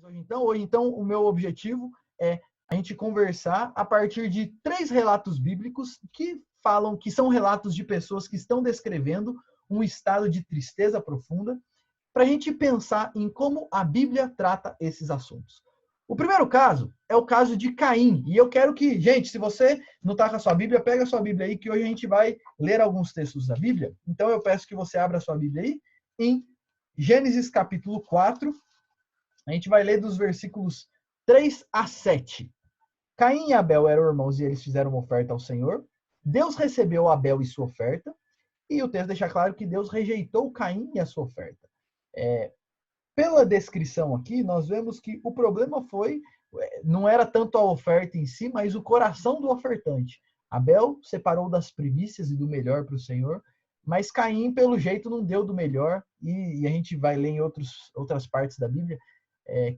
Hoje, então, o meu objetivo é a gente conversar a partir de 3 relatos bíblicos que falam que são relatos de pessoas que estão descrevendo um estado de tristeza profunda, para a gente pensar em como a Bíblia trata esses assuntos. O primeiro caso é o caso de Caim. E eu quero que, gente, se você não está com a sua Bíblia, pega a sua Bíblia aí, que hoje a gente vai ler alguns textos da Bíblia. Então eu peço que você abra a sua Bíblia aí em Gênesis capítulo 4. A gente vai ler dos versículos 3 a 7. Caim e Abel eram irmãos e eles fizeram uma oferta ao Senhor. Deus recebeu Abel e sua oferta. E o texto deixa claro que Deus rejeitou Caim e a sua oferta. Pela descrição aqui, nós vemos que o problema não era tanto a oferta em si, mas o coração do ofertante. Abel separou das primícias e do melhor para o Senhor, mas Caim, pelo jeito, não deu do melhor, e a gente vai ler em outras partes da Bíblia,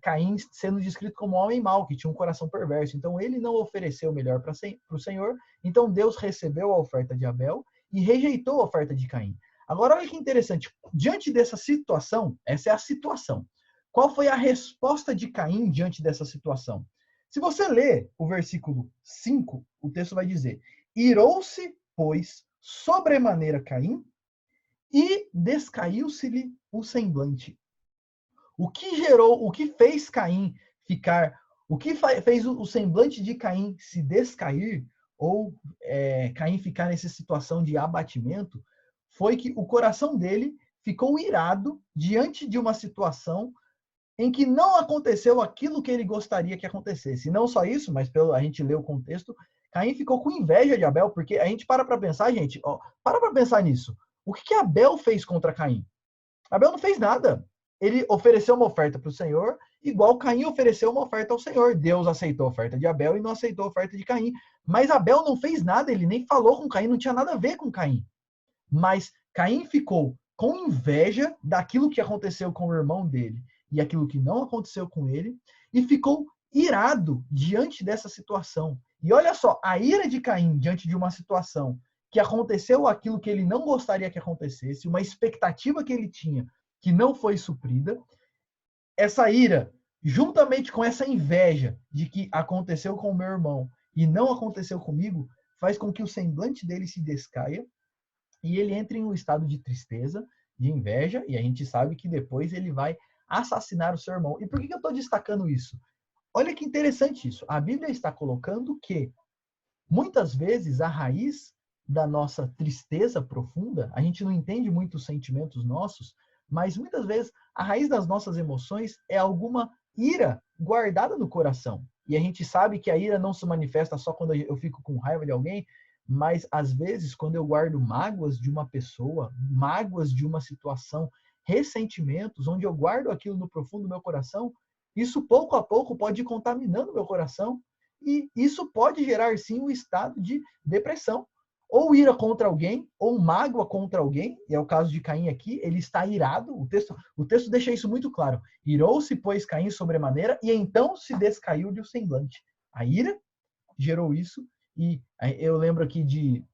Caim sendo descrito como um homem mau, que tinha um coração perverso. Então, ele não ofereceu o melhor para o Senhor, então Deus recebeu a oferta de Abel e rejeitou a oferta de Caim. Agora, olha que interessante. Diante dessa situação, essa é a situação. Qual foi a resposta de Caim diante dessa situação? Se você ler o versículo 5, o texto vai dizer: irou-se, pois, sobremaneira Caim, e descaiu-se-lhe o semblante. O que fez Caim ficar, o que fez o semblante de Caim se descair, ou Caim ficar nessa situação de abatimento, foi que o coração dele ficou irado diante de uma situação em que não aconteceu aquilo que ele gostaria que acontecesse. E não só isso, mas a gente lê o contexto, Caim ficou com inveja de Abel, porque a gente para pensar, gente, para pensar nisso. O que Abel fez contra Caim? Abel não fez nada. Ele ofereceu uma oferta para o Senhor, igual Caim ofereceu uma oferta ao Senhor. Deus aceitou a oferta de Abel e não aceitou a oferta de Caim. Mas Abel não fez nada, ele nem falou com Caim, não tinha nada a ver com Caim. Mas Caim ficou com inveja daquilo que aconteceu com o irmão dele e aquilo que não aconteceu com ele, e ficou irado diante dessa situação. E olha só, a ira de Caim diante de uma situação que aconteceu aquilo que ele não gostaria que acontecesse, uma expectativa que ele tinha que não foi suprida, essa ira, juntamente com essa inveja de que aconteceu com o meu irmão e não aconteceu comigo, faz com que o semblante dele se descaia e ele entra em um estado de tristeza, de inveja, e a gente sabe que depois ele vai assassinar o seu irmão. E por que eu estou destacando isso? Olha que interessante isso. A Bíblia está colocando que, muitas vezes, a raiz da nossa tristeza profunda, a gente não entende muito os sentimentos nossos, mas muitas vezes a raiz das nossas emoções é alguma ira guardada no coração. E a gente sabe que a ira não se manifesta só quando eu fico com raiva de alguém, mas às vezes quando eu guardo mágoas de uma pessoa, mágoas de uma situação, ressentimentos, onde eu guardo aquilo no profundo do meu coração, isso pouco a pouco pode ir contaminando o meu coração e isso pode gerar sim um estado de depressão. Ou ira contra alguém, ou mágoa contra alguém, e é o caso de Caim aqui, ele está irado, o texto deixa isso muito claro. Irou-se, pois, Caim sobremaneira, e então se descaiu-lhe o semblante. A ira gerou isso, e eu lembro aqui de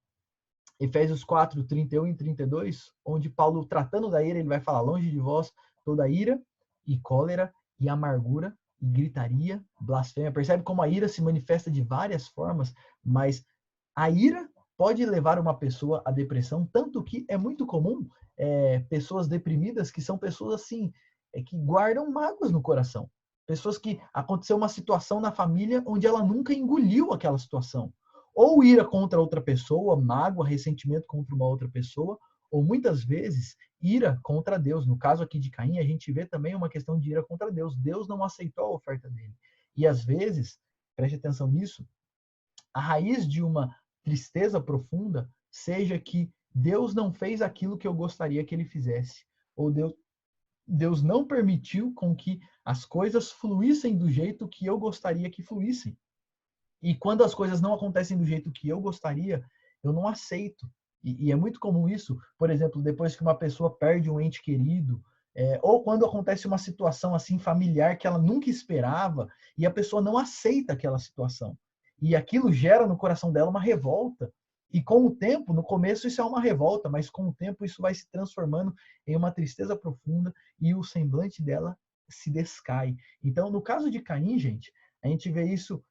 Efésios 4, 31 e 32, onde Paulo, tratando da ira, ele vai falar: longe de vós toda ira e cólera e amargura e gritaria, blasfêmia. Percebe como a ira se manifesta de várias formas, mas a ira pode levar uma pessoa à depressão, tanto que é muito comum pessoas deprimidas que são pessoas assim, que guardam mágoas no coração. Pessoas que aconteceu uma situação na família onde ela nunca engoliu aquela situação. Ou ira contra outra pessoa, mágoa, ressentimento contra uma outra pessoa, ou muitas vezes ira contra Deus. No caso aqui de Caim, a gente vê também uma questão de ira contra Deus. Deus não aceitou a oferta dele. E às vezes, preste atenção nisso, a raiz de uma tristeza profunda seja que Deus não fez aquilo que eu gostaria que ele fizesse. Ou Deus não permitiu com que as coisas fluíssem do jeito que eu gostaria que fluíssem. E quando as coisas não acontecem do jeito que eu gostaria, eu não aceito. E é muito comum isso, por exemplo, depois que uma pessoa perde um ente querido, ou quando acontece uma situação assim familiar que ela nunca esperava e a pessoa não aceita aquela situação. E aquilo gera no coração dela uma revolta. E com o tempo, no começo isso é uma revolta, mas com o tempo isso vai se transformando em uma tristeza profunda e o semblante dela se descai. Então, no caso de Caim, gente, a gente vê isso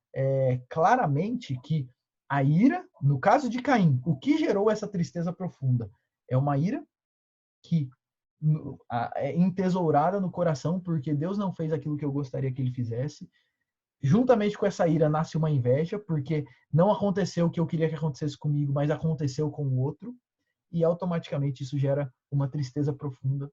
claramente, que a ira, no caso de Caim, o que gerou essa tristeza profunda? É uma ira que é entesourada no coração, porque Deus não fez aquilo que eu gostaria que ele fizesse. Juntamente com essa ira nasce uma inveja, porque não aconteceu o que eu queria que acontecesse comigo, mas aconteceu com o outro, e automaticamente isso gera uma tristeza profunda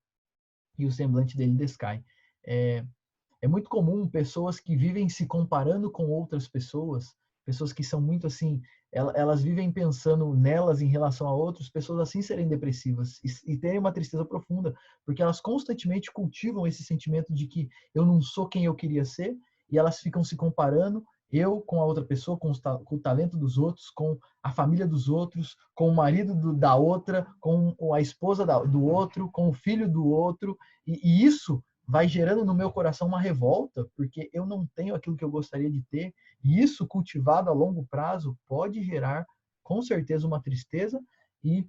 e o semblante dele descai. É muito comum pessoas que vivem se comparando com outras pessoas, pessoas que são muito assim, elas vivem pensando nelas em relação a outros, pessoas assim serem depressivas e terem uma tristeza profunda, porque elas constantemente cultivam esse sentimento de que eu não sou quem eu queria ser, e elas ficam se comparando, eu com a outra pessoa, com o talento dos outros, com a família dos outros, com o marido da outra, com a esposa do outro, com o filho do outro, e isso vai gerando no meu coração uma revolta, porque eu não tenho aquilo que eu gostaria de ter, e isso cultivado a longo prazo pode gerar, com certeza, uma tristeza, e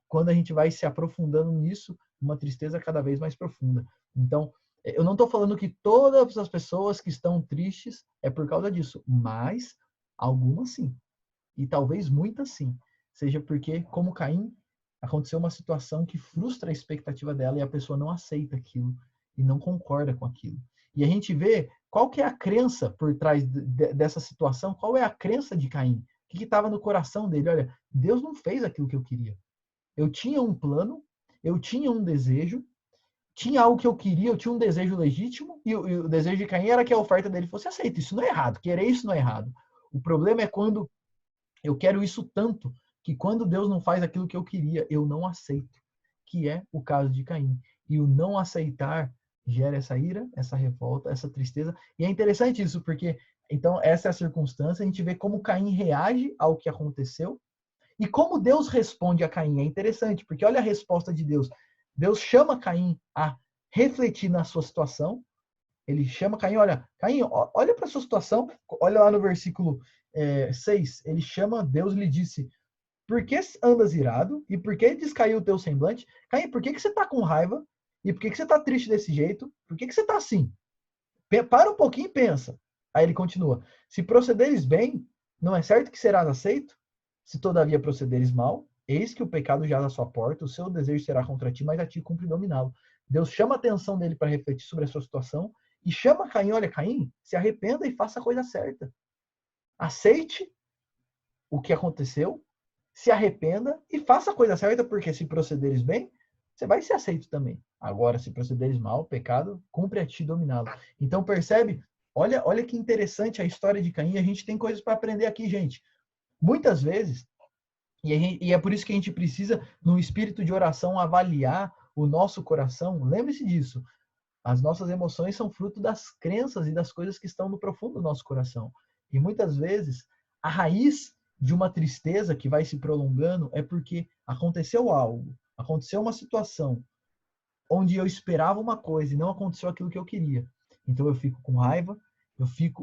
quando a gente vai se aprofundando nisso, uma tristeza cada vez mais profunda. Então, eu não estou falando que todas as pessoas que estão tristes é por causa disso, mas algumas sim, e talvez muitas sim, seja porque, como Caim, aconteceu uma situação que frustra a expectativa dela e a pessoa não aceita aquilo e não concorda com aquilo. E a gente vê qual que é a crença por trás dessa situação, qual é a crença de Caim, o que estava no coração dele. Olha, Deus não fez aquilo que eu queria. Eu tinha um plano, eu tinha um desejo, tinha algo que eu queria, eu tinha um desejo legítimo, e o desejo de Caim era que a oferta dele fosse aceita. Isso não é errado, querer isso não é errado. O problema é quando eu quero isso tanto, que quando Deus não faz aquilo que eu queria, eu não aceito, que é o caso de Caim. E o não aceitar gera essa ira, essa revolta, essa tristeza. E é interessante isso, porque então essa é a circunstância, a gente vê como Caim reage ao que aconteceu e como Deus responde a Caim. É interessante, porque olha a resposta de Deus. Deus chama Caim a refletir na sua situação. Ele chama Caim, olha, Caim, olha para a sua situação, olha lá no versículo 6, ele chama, Deus lhe disse, por que andas irado? E por que descaiu o teu semblante? Caim, por que você está com raiva? E por que você está triste desse jeito? Por que você está assim? Para um pouquinho e pensa. Aí ele continua, se procederes bem, não é certo que serás aceito? Se todavia procederes mal, eis que o pecado jaz à sua porta, o seu desejo será contra ti, mas a ti cumpre dominá-lo. Deus chama a atenção dele para refletir sobre a sua situação e chama Caim, olha, Caim, se arrependa e faça a coisa certa. Aceite o que aconteceu, se arrependa e faça a coisa certa, porque se procederes bem, você vai ser aceito também. Agora, se procederes mal, o pecado cumpre a ti dominá-lo. Então, percebe? Olha que interessante a história de Caim. A gente tem coisas para aprender aqui, gente. Muitas vezes, e é por isso que a gente precisa, no espírito de oração, avaliar o nosso coração. Lembre-se disso. As nossas emoções são fruto das crenças e das coisas que estão no profundo do nosso coração. E muitas vezes, a raiz de uma tristeza que vai se prolongando é porque aconteceu algo, aconteceu uma situação onde eu esperava uma coisa e não aconteceu aquilo que eu queria. Então eu fico com raiva,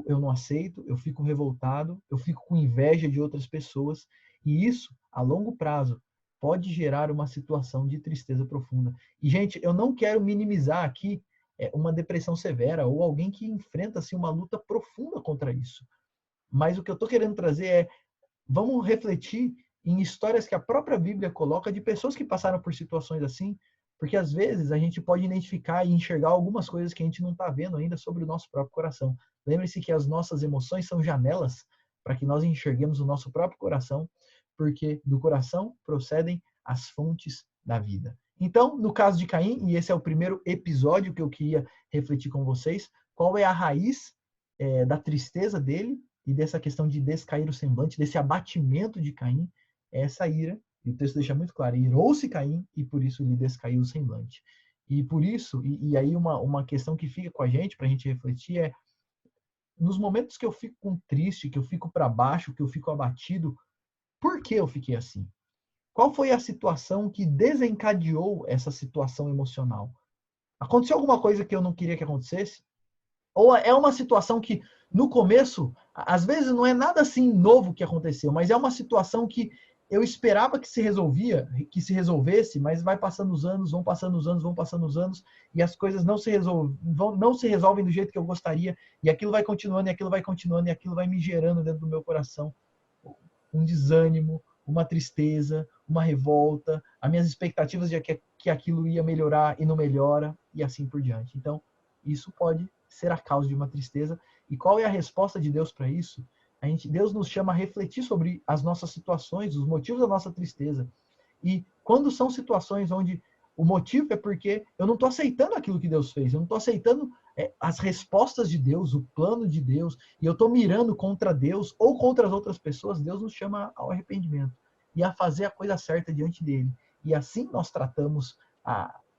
eu não aceito, eu fico revoltado, eu fico com inveja de outras pessoas, e isso, a longo prazo, pode gerar uma situação de tristeza profunda. E, gente, eu não quero minimizar aqui uma depressão severa ou alguém que enfrenta assim, uma luta profunda contra isso. Mas o que eu estou querendo trazer é, vamos refletir em histórias que a própria Bíblia coloca de pessoas que passaram por situações assim, porque às vezes a gente pode identificar e enxergar algumas coisas que a gente não está vendo ainda sobre o nosso próprio coração. Lembre-se que as nossas emoções são janelas para que nós enxerguemos o nosso próprio coração, porque do coração procedem as fontes da vida. Então, no caso de Caim, e esse é o primeiro episódio que eu queria refletir com vocês, qual é a raiz da tristeza dele e dessa questão de descair o semblante, desse abatimento de Caim, é essa ira. E o texto deixa muito claro, irou-se Caim e por isso lhe descaiu o semblante. E por isso, e aí uma questão que fica com a gente, para a gente refletir, é nos momentos que eu fico triste, que eu fico para baixo, que eu fico abatido, por que eu fiquei assim? Qual foi a situação que desencadeou essa situação emocional? Aconteceu alguma coisa que eu não queria que acontecesse? Ou é uma situação que, no começo, às vezes não é nada assim novo que aconteceu, mas é uma situação que eu esperava que se resolvesse, mas vai passando os anos, vão passando os anos, vão passando os anos, e as coisas não se resolvem do jeito que eu gostaria, e aquilo vai continuando, e aquilo vai continuando, e aquilo vai me gerando dentro do meu coração um desânimo, uma tristeza, uma revolta, as minhas expectativas de que aquilo ia melhorar e não melhora, e assim por diante. Então, isso pode ser a causa de uma tristeza. E qual é a resposta de Deus para isso? Deus nos chama a refletir sobre as nossas situações, os motivos da nossa tristeza. E quando são situações onde o motivo é porque eu não estou aceitando aquilo que Deus fez, eu não estou aceitando as respostas de Deus, o plano de Deus, e eu estou mirando contra Deus ou contra as outras pessoas, Deus nos chama ao arrependimento e a fazer a coisa certa diante dele. E assim nós tratamos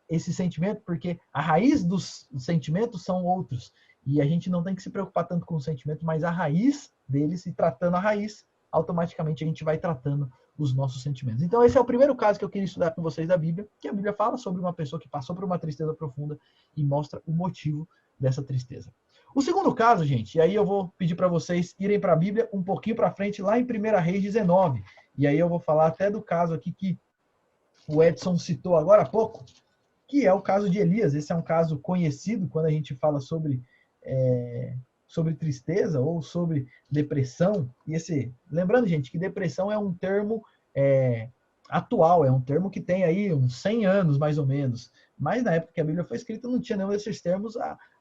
esse sentimento, porque a raiz dos sentimentos são outros. E a gente não tem que se preocupar tanto com o sentimento, mas a raiz deles, e tratando a raiz, automaticamente a gente vai tratando os nossos sentimentos. Então esse é o primeiro caso que eu queria estudar com vocês da Bíblia, que a Bíblia fala sobre uma pessoa que passou por uma tristeza profunda e mostra o motivo dessa tristeza. O segundo caso, gente, e aí eu vou pedir para vocês irem para a Bíblia um pouquinho para frente, lá em 1 Reis 19. E aí eu vou falar até do caso aqui que o Edson citou agora há pouco, que é o caso de Elias. Esse é um caso conhecido quando a gente fala sobre tristeza ou sobre depressão. E lembrando, gente, que depressão é um termo atual, é um termo que tem aí uns 100 anos, mais ou menos. Mas na época que a Bíblia foi escrita não tinha nenhum desses termos.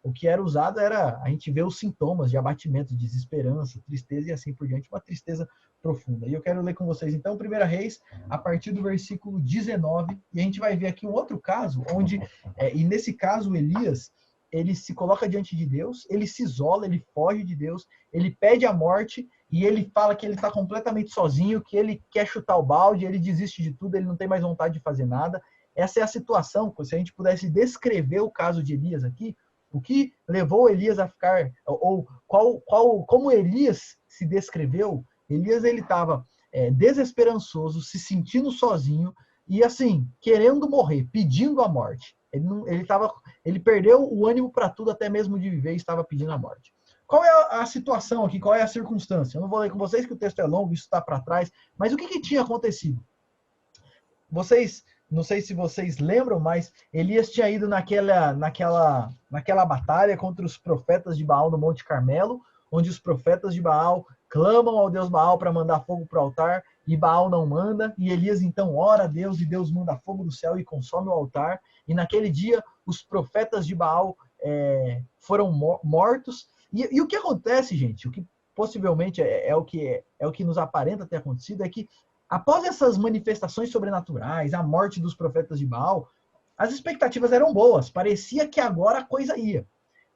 O que era usado era a gente ver os sintomas de abatimento, desesperança, tristeza e assim por diante, uma tristeza profunda. E eu quero ler com vocês, então, 1 Reis, a partir do versículo 19, e a gente vai ver aqui um outro caso, onde, e nesse caso, Elias, ele se coloca diante de Deus, ele se isola, ele foge de Deus, ele pede a morte, e ele fala que ele está completamente sozinho, que ele quer chutar o balde, ele desiste de tudo, ele não tem mais vontade de fazer nada. Essa é a situação, se a gente pudesse descrever o caso de Elias aqui, o que levou Elias a ficar, ou como Elias se descreveu. Elias, ele estava desesperançoso, se sentindo sozinho e assim, querendo morrer, pedindo a morte. Ele perdeu o ânimo para tudo, até mesmo de viver, e estava pedindo a morte. Qual é a situação aqui? Qual é a circunstância? Eu não vou ler com vocês, que o texto é longo, isso está para trás, mas o que tinha acontecido? Não sei se vocês lembram, mas Elias tinha ido naquela batalha contra os profetas de Baal no Monte Carmelo, onde os profetas de Baal clamam ao Deus Baal para mandar fogo para o altar, e Baal não manda, e Elias então ora a Deus, e Deus manda fogo do céu e consome o altar, e naquele dia os profetas de Baal foram mortos. E o que acontece, gente, o que possivelmente é o que nos aparenta ter acontecido, é que após essas manifestações sobrenaturais, a morte dos profetas de Baal, as expectativas eram boas, parecia que agora a coisa ia.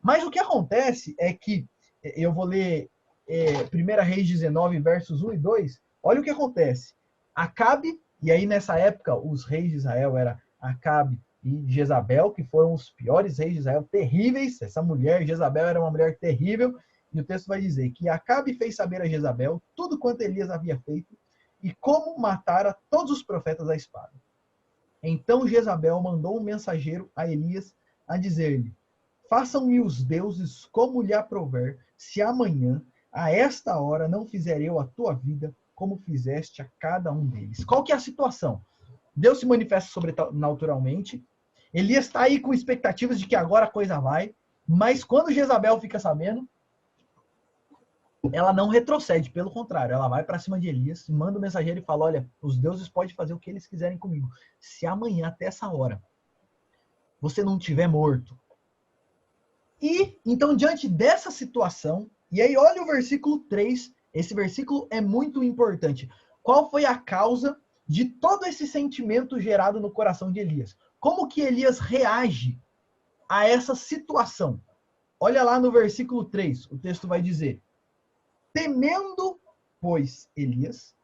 Mas o que acontece é que, eu vou ler 1 Reis 19, versos 1 e 2, olha o que acontece. Acabe, e aí nessa época os reis de Israel eram Acabe e Jezabel, que foram os piores reis de Israel, terríveis. Essa mulher, Jezabel, era uma mulher terrível, e o texto vai dizer que Acabe fez saber a Jezabel tudo quanto Elias havia feito, e como matara todos os profetas à espada. Então Jezabel mandou um mensageiro a Elias a dizer-lhe: façam-me os deuses como lhe aprouver, se amanhã, a esta hora, não fizer eu a tua vida como fizeste a cada um deles. Qual que é a situação? Deus se manifesta sobrenaturalmente, Elias está aí com expectativas de que agora a coisa vai, mas quando Jezabel fica sabendo, ela não retrocede, pelo contrário, ela vai para cima de Elias, manda o mensageiro e fala: olha, os deuses podem fazer o que eles quiserem comigo, se amanhã, até essa hora, você não estiver morto. E, então, diante dessa situação, e aí olha o versículo 3, esse versículo é muito importante. Qual foi a causa de todo esse sentimento gerado no coração de Elias? Como que Elias reage a essa situação? Olha lá no versículo 3, o texto vai dizer: temendo, pois, Elias,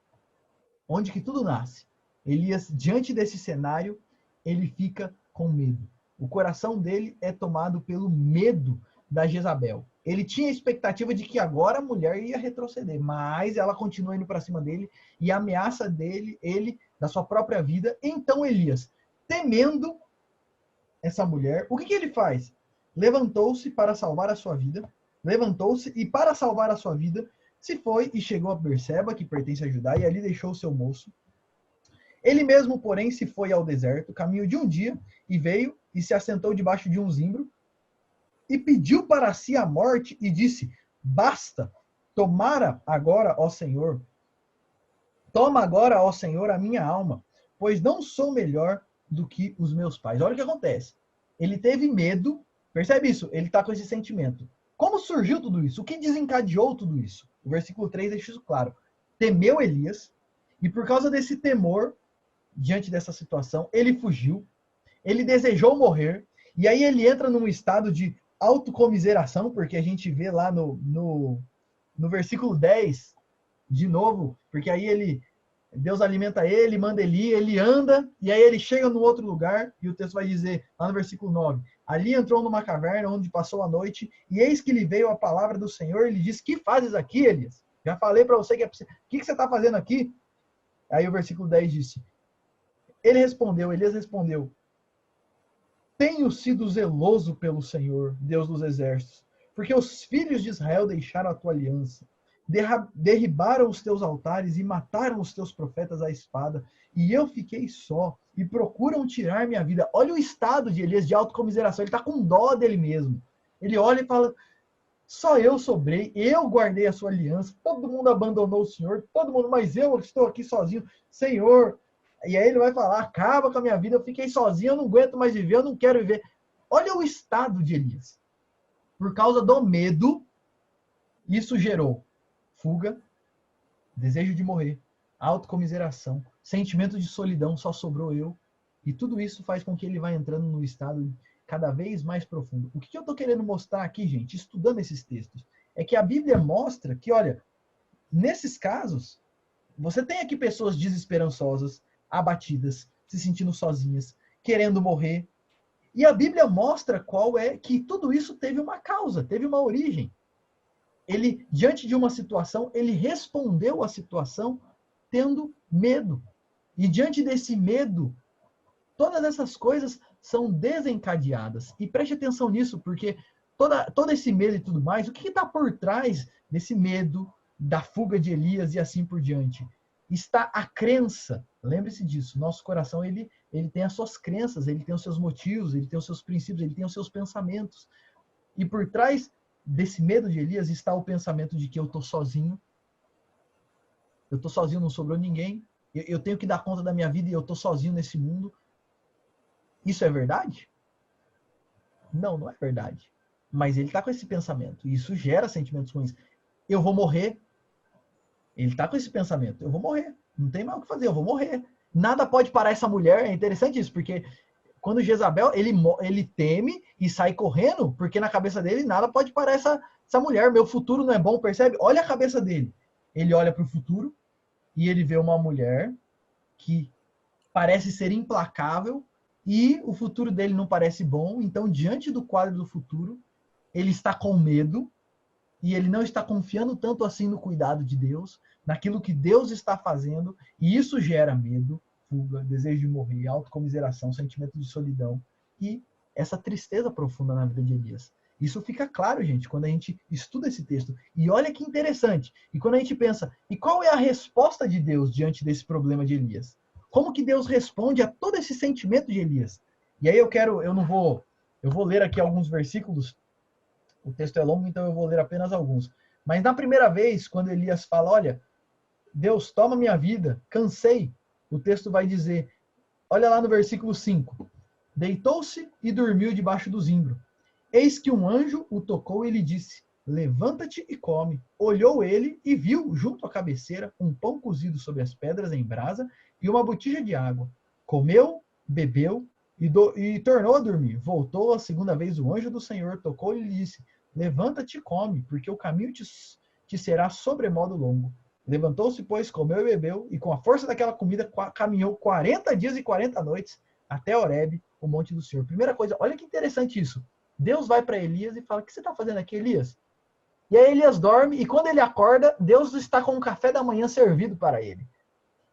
onde que tudo nasce? Elias, diante desse cenário, ele fica com medo. O coração dele é tomado pelo medo da Jezabel. Ele tinha a expectativa de que agora a mulher ia retroceder, mas ela continua indo para cima dele e ameaça ele da sua própria vida. Então Elias, temendo essa mulher, o que ele faz? Levantou-se para salvar a sua vida. Levantou-se e, para salvar a sua vida, se foi e chegou a Berseba, que pertence a Judá, e ali deixou o seu moço. Ele mesmo, porém, se foi ao deserto, caminho de um dia, e veio e se assentou debaixo de um zimbro, e pediu para si a morte, e disse: Basta, tomara agora, ó Senhor, toma agora, ó Senhor, a minha alma, pois não sou melhor do que os meus pais. Olha o que acontece. Ele teve medo, percebe isso? Ele está com esse sentimento. Como surgiu tudo isso? O que desencadeou tudo isso? O versículo 3 deixa isso claro. Temeu Elias, e por causa desse temor, diante dessa situação, ele fugiu, ele desejou morrer, e aí ele entra num estado de autocomiseração, porque a gente vê lá no versículo 10, de novo, porque aí Deus alimenta ele, manda ele ir, ele anda, e aí ele chega no outro lugar, e o texto vai dizer, lá no versículo 9, ali entrou numa caverna onde passou a noite, e eis que lhe veio a palavra do Senhor, ele disse: que fazes aqui, Elias? Já falei para você que é preciso. O que você está fazendo aqui? Aí o versículo 10 disse, Elias respondeu, tenho sido zeloso pelo Senhor, Deus dos exércitos, porque os filhos de Israel deixaram a tua aliança, derribaram os teus altares e mataram os teus profetas à espada, e eu fiquei só, e procuram tirar minha vida. Olha o estado de Elias de autocomiseração, ele está com dó dele mesmo. Ele olha e fala, só eu sobrei, eu guardei a sua aliança, todo mundo abandonou o Senhor, todo mundo, mas eu estou aqui sozinho, Senhor. E aí ele vai falar, acaba com a minha vida, eu fiquei sozinho, eu não aguento mais viver, eu não quero viver. Olha o estado de Elias. Por causa do medo, isso gerou fuga, desejo de morrer, autocomiseração, sentimento de solidão, só sobrou eu. E tudo isso faz com que ele vá entrando num estado cada vez mais profundo. O que eu estou querendo mostrar aqui, gente, estudando esses textos, é que a Bíblia mostra que, olha, nesses casos, você tem aqui pessoas desesperançosas, abatidas, se sentindo sozinhas, querendo morrer. E a Bíblia mostra que tudo isso teve uma causa, teve uma origem. Ele, diante de uma situação, ele respondeu à situação tendo medo. E diante desse medo, todas essas coisas são desencadeadas. E preste atenção nisso, porque todo esse medo e tudo mais, o que está por trás desse medo, da fuga de Elias e assim por diante? Está a crença. Lembre-se disso. Nosso coração, ele tem as suas crenças, ele tem os seus motivos, ele tem os seus princípios, ele tem os seus pensamentos. E por trás desse medo de Elias está o pensamento de que eu estou sozinho. Eu estou sozinho, não sobrou ninguém. Eu tenho que dar conta da minha vida e eu estou sozinho nesse mundo. Isso é verdade? Não, não é verdade. Mas ele está com esse pensamento. E isso gera sentimentos ruins. Eu vou morrer. Ele está com esse pensamento. Eu vou morrer. Não tem mais o que fazer. Eu vou morrer. Nada pode parar essa mulher. É interessante isso, porque quando Jezabel, ele teme e sai correndo, porque na cabeça dele nada pode parar essa mulher. Meu futuro não é bom, percebe? Olha a cabeça dele. Ele olha para o futuro e ele vê uma mulher que parece ser implacável e o futuro dele não parece bom. Então, diante do quadro do futuro, ele está com medo e ele não está confiando tanto assim no cuidado de Deus, naquilo que Deus está fazendo, e isso gera medo, fuga, desejo de morrer, autocomiseração, sentimento de solidão e essa tristeza profunda na vida de Elias. Isso fica claro, gente, quando a gente estuda esse texto. E olha que interessante. E quando a gente pensa, e qual é a resposta de Deus diante desse problema de Elias? Como que Deus responde a todo esse sentimento de Elias? E aí eu vou ler aqui alguns versículos. O texto é longo, então eu vou ler apenas alguns. Mas na primeira vez, quando Elias fala, olha, Deus, toma minha vida, cansei, o texto vai dizer, olha lá no versículo 5, deitou-se e dormiu debaixo do zimbro. Eis que um anjo o tocou e lhe disse, levanta-te e come. Olhou ele e viu, junto à cabeceira, um pão cozido sobre as pedras em brasa e uma botija de água. Comeu, bebeu e tornou a dormir. Voltou a segunda vez o anjo do Senhor, tocou-lhe e lhe disse, levanta-te e come, porque o caminho te será sobremodo longo. Levantou-se, pois, comeu e bebeu, e com a força daquela comida caminhou 40 dias e 40 noites até Horebe, o monte do Senhor. Primeira coisa, olha que interessante isso. Deus vai para Elias e fala, o que você está fazendo aqui, Elias? E aí Elias dorme, e quando ele acorda, Deus está com um café da manhã servido para ele.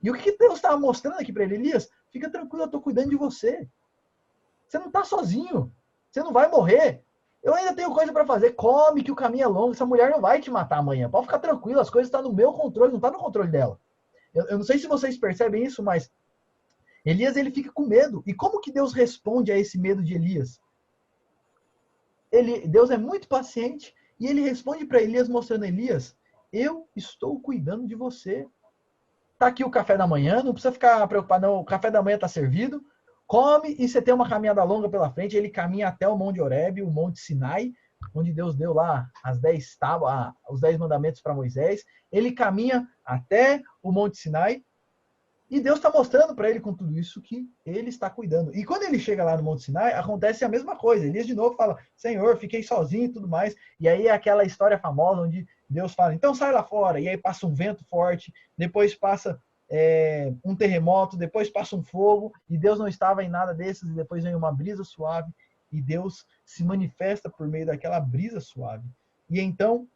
E o que Deus estava mostrando aqui para ele? Elias, fica tranquilo, eu estou cuidando de você. Você não está sozinho. Você não vai morrer. Eu ainda tenho coisa para fazer. Come, que o caminho é longo. Essa mulher não vai te matar amanhã. Pode ficar tranquilo, as coisas estão no meu controle, não está no controle dela. Eu não sei se vocês percebem isso, mas Elias, ele fica com medo. E como que Deus responde a esse medo de Elias? Deus é muito paciente e ele responde para Elias mostrando: Elias, eu estou cuidando de você. Tá aqui o café da manhã, não precisa ficar preocupado não, o café da manhã está servido. Come e você tem uma caminhada longa pela frente. Ele caminha até o Monte Horebe, o Monte Sinai, onde Deus deu lá os 10 mandamentos para Moisés. Ele caminha até o Monte Sinai e Deus está mostrando para ele com tudo isso que ele está cuidando. E quando ele chega lá no Monte Sinai, acontece a mesma coisa. Elias de novo fala: Senhor, fiquei sozinho e tudo mais. E aí é aquela história famosa onde Deus fala: então sai lá fora. E aí passa um vento forte, depois passa um terremoto, depois passa um fogo. E Deus não estava em nada desses. E depois vem uma brisa suave. E Deus se manifesta por meio daquela brisa suave. E então,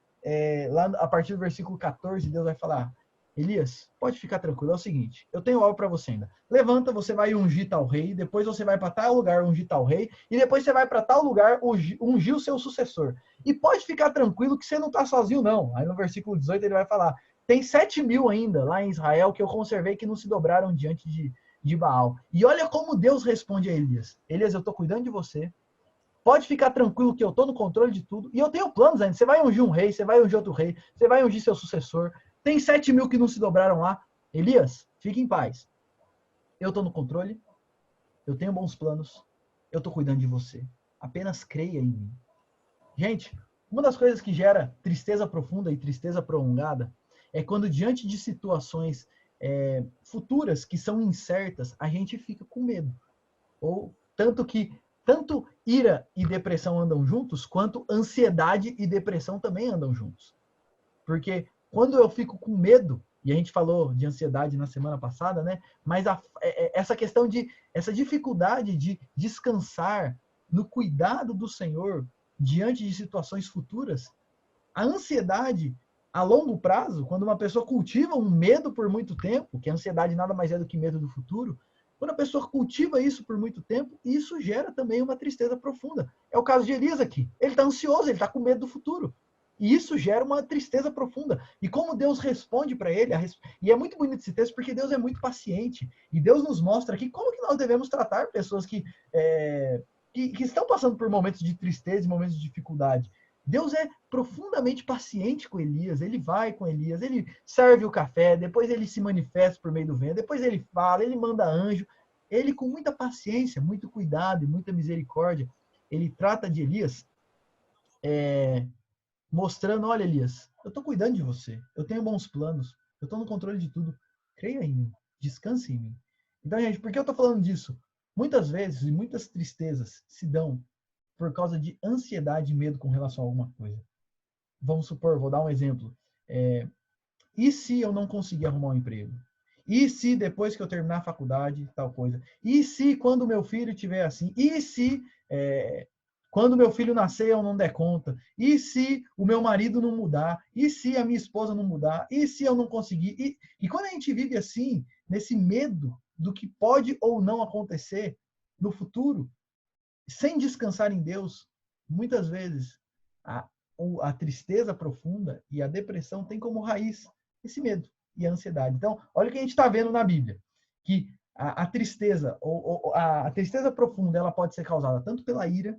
lá a partir do versículo 14, Deus vai falar: Elias, pode ficar tranquilo, é o seguinte, eu tenho algo para você ainda. Levanta, você vai ungir tal rei, depois você vai para tal lugar ungir tal rei, e depois você vai para tal lugar ungir o seu sucessor. E pode ficar tranquilo que você não está sozinho, não. Aí no versículo 18 ele vai falar: tem 7.000 ainda lá em Israel que eu conservei que não se dobraram diante de Baal. E olha como Deus responde a Elias: Elias, eu estou cuidando de você. Pode ficar tranquilo que eu estou no controle de tudo. E eu tenho planos ainda. Você vai ungir um rei, você vai ungir outro rei, você vai ungir seu sucessor. Tem 7.000 que não se dobraram lá. Elias, fique em paz. Eu estou no controle. Eu tenho bons planos. Eu estou cuidando de você. Apenas creia em mim. Gente, uma das coisas que gera tristeza profunda e tristeza prolongada é quando, diante de situações futuras que são incertas, a gente fica com medo. Ou tanto ira e depressão andam juntos, quanto ansiedade e depressão também andam juntos. Porque quando eu fico com medo, e a gente falou de ansiedade na semana passada, né? Mas essa questão essa dificuldade de descansar no cuidado do Senhor diante de situações futuras, a ansiedade a longo prazo, quando uma pessoa cultiva um medo por muito tempo, que a ansiedade nada mais é do que medo do futuro, quando a pessoa cultiva isso por muito tempo, isso gera também uma tristeza profunda. É o caso de Elias aqui. Ele está ansioso, ele está com medo do futuro. E isso gera uma tristeza profunda. E como Deus responde para ele, e é muito bonito esse texto, porque Deus é muito paciente. E Deus nos mostra aqui como que nós devemos tratar pessoas que estão passando por momentos de tristeza e momentos de dificuldade. Deus é profundamente paciente com Elias. Ele vai com Elias, ele serve o café, depois ele se manifesta por meio do vento, depois ele fala, ele manda anjo. Ele, com muita paciência, muito cuidado e muita misericórdia, ele trata de Elias, mostrando: olha, Elias, eu estou cuidando de você, eu tenho bons planos, eu estou no controle de tudo, creia em mim, descanse em mim. Então, gente, por que eu estou falando disso? Muitas vezes, e muitas tristezas se dão por causa de ansiedade e medo com relação a alguma coisa. Vamos supor, vou dar um exemplo. E se eu não conseguir arrumar um emprego? E se depois que eu terminar a faculdade, tal coisa? E se quando meu filho estiver assim? E se quando meu filho nascer eu não der conta? E se o meu marido não mudar? E se a minha esposa não mudar? E se eu não conseguir? E quando a gente vive assim, nesse medo do que pode ou não acontecer no futuro, sem descansar em Deus, muitas vezes a tristeza profunda e a depressão tem como raiz esse medo e a ansiedade. Então, olha o que a gente está vendo na Bíblia, que a tristeza, a tristeza profunda, ela pode ser causada tanto pela ira,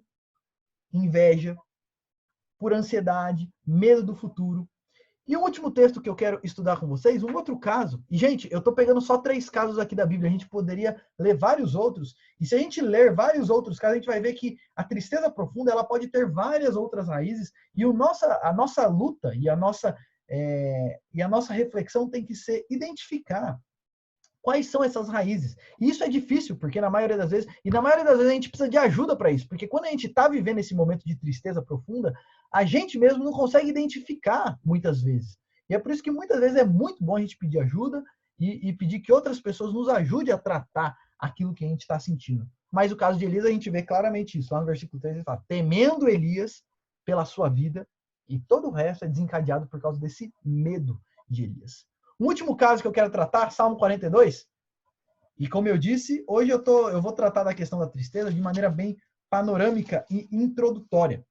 inveja, por ansiedade, medo do futuro. E o último texto que eu quero estudar com vocês, um outro caso. E, gente, eu estou pegando só 3 casos aqui da Bíblia. A gente poderia ler vários outros. E se a gente ler vários outros casos, a gente vai ver que a tristeza profunda ela pode ter várias outras raízes. E a nossa luta e a nossa reflexão tem que ser identificar quais são essas raízes. E isso é difícil, porque na maioria das vezes a gente precisa de ajuda para isso. Porque quando a gente está vivendo esse momento de tristeza profunda, a gente mesmo não consegue identificar muitas vezes. E é por isso que muitas vezes é muito bom a gente pedir ajuda e pedir que outras pessoas nos ajudem a tratar aquilo que a gente está sentindo. Mas o caso de Elias, a gente vê claramente isso. Lá no versículo 3 ele fala: temendo Elias pela sua vida, e todo o resto é desencadeado por causa desse medo de Elias. O último caso que eu quero tratar, Salmo 42. E como eu disse, hoje eu vou tratar da questão da tristeza de maneira bem panorâmica e introdutória.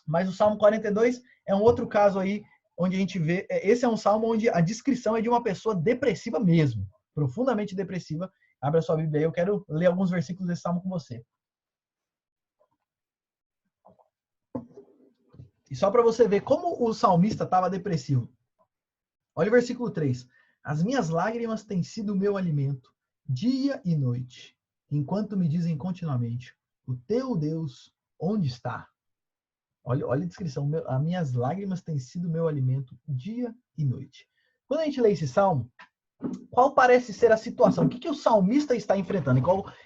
Mas o Salmo 42 é um outro caso aí, onde a gente vê... Esse é um salmo onde a descrição é de uma pessoa depressiva mesmo, profundamente depressiva. Abra sua Bíblia aí, eu quero ler alguns versículos desse salmo com você. E só para você ver como o salmista estava depressivo. Olha o versículo 3. As minhas lágrimas têm sido o meu alimento, dia e noite, enquanto me dizem continuamente, o teu Deus, onde está? Olha a descrição. As minhas lágrimas têm sido o meu alimento, dia e noite. Quando a gente lê esse salmo, qual parece ser a situação? O que o salmista está enfrentando?